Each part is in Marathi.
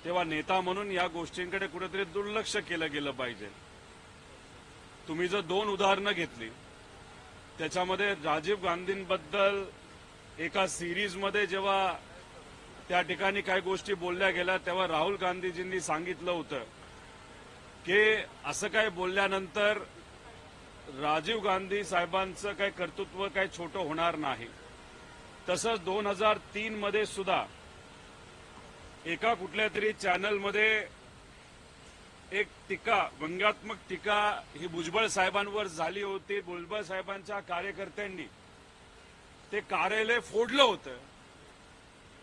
तेव्हा नेता म्हणून या गोष्टींकडे कुठेतरी दुर्लक्ष केलं गेलं पाहिजे. तुम्ही जर 2 उदाहरणं घेतली, त्याच्यामध्ये राजीव गांधींबद्दल एका सिरीजमध्ये जेव्हा त्या ठिकाणी काही गोष्टी बोलल्या गेल्या, तेव्हा राहुल गांधीजींनी सांगितलं होतं की असं काय बोलल्यानंतर राजीव गांधी साहेबांचं काही कर्तृत्व काही छोटं होणार नाही. तसंच 2003 मध्ये सुद्धा एका कुठल्या तरी चॅनलमध्ये एक टीका, व्यंग्यात्मक टीका ही भुजबळ साहेबांवर झाली होती. भुजबळ साहेबांच्या कार्यकर्त्यांनी ते कार्यालय फोडलं होतं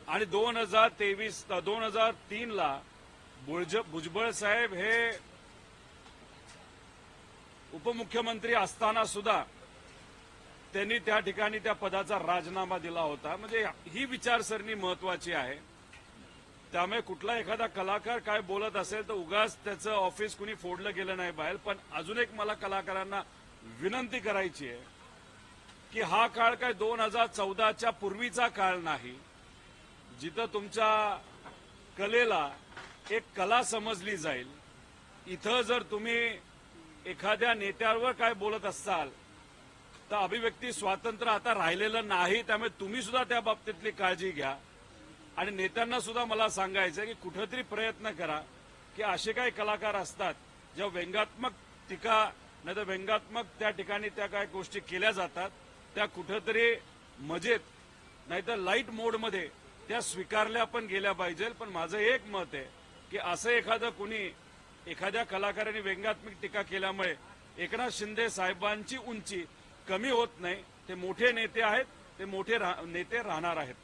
आणि 2003 ला भुजबळ साहेब हे उपमुख्यमंत्री असताना सुद्धा त्यांनी त्या ठिकाणी त्या पदाचा राजीनामा दिला होता. म्हणजे ही विचारसरणी महत्वाची आहे. त्यामुळे कुठला एखादा कलाकार काय बोलत असेल तर उगाच त्याचं ऑफिस कुणी फोडलं गेलं नाही बाहेर. पण अजून एक मला कलाकारांना विनंती करायची आहे की हा काळ काय 2014च्या पूर्वीचा काळ नाही, जिथं तुमच्या कलेला एक कला समजली जाईल. इथं जर तुम्ही एखाद्या नेत्यावर काय बोलत असाल तर अभिव्यक्ती स्वातंत्र्य आता राहिलेलं नाही. त्यामुळे तुम्ही सुद्धा त्या बाबतीतली काळजी घ्या आणि नेत्यांना सुद्धा मला सांगायचं की कुठेतरी प्रयत्न करा की असे काही कलाकार असतात जेव्हा व्यंग्यात्मक टीका नाही तर व्यंग्यात्मक त्या ठिकाणी त्या काय गोष्टी केल्या जातात त्या कुठेतरी मजेत नाही तर लाईट मोडमध्ये त्या स्वीकारल्या पण गेल्या पाहिजे. पण माझं एक मत आहे की असं एखादं कुणी एखाद्या कलाकाराने व्यंग्यात्मक टीका केल्यामुळे एकनाथ शिंदे साहेबांची उंची कमी होत नाही. ते मोठे नेते आहेत, ते मोठे नेते राहणार आहेत.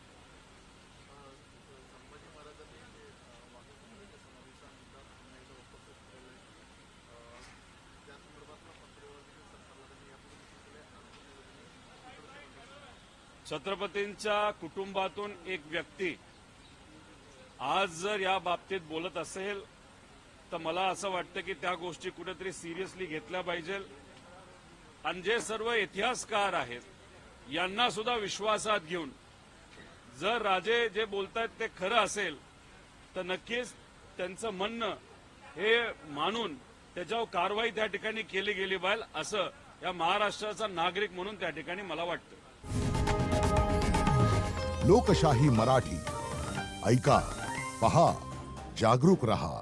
छत्रपतींच्या कुटुंबातून एक व्यक्ती आज जर या बाबतीत बोलत असेल तर मला असं वाटतं की त्या गोष्टी कुठेतरी सिरियसली घेतल्या पाहिजे. आणि जे सर्व इतिहासकार आहेत यांना सुद्धा विश्वासात घेऊन जर राजे जे बोलतायत ते खरं असेल तर नक्कीच त्यांचं म्हणणं हे मानून त्याच्यावर कारवाई त्या ठिकाणी केली गेली पाहिजे असं या महाराष्ट्राचा नागरिक म्हणून त्या ठिकाणी मला वाटतं. लोकशाही मराठी ऐका, पहा, जागरूक रहा.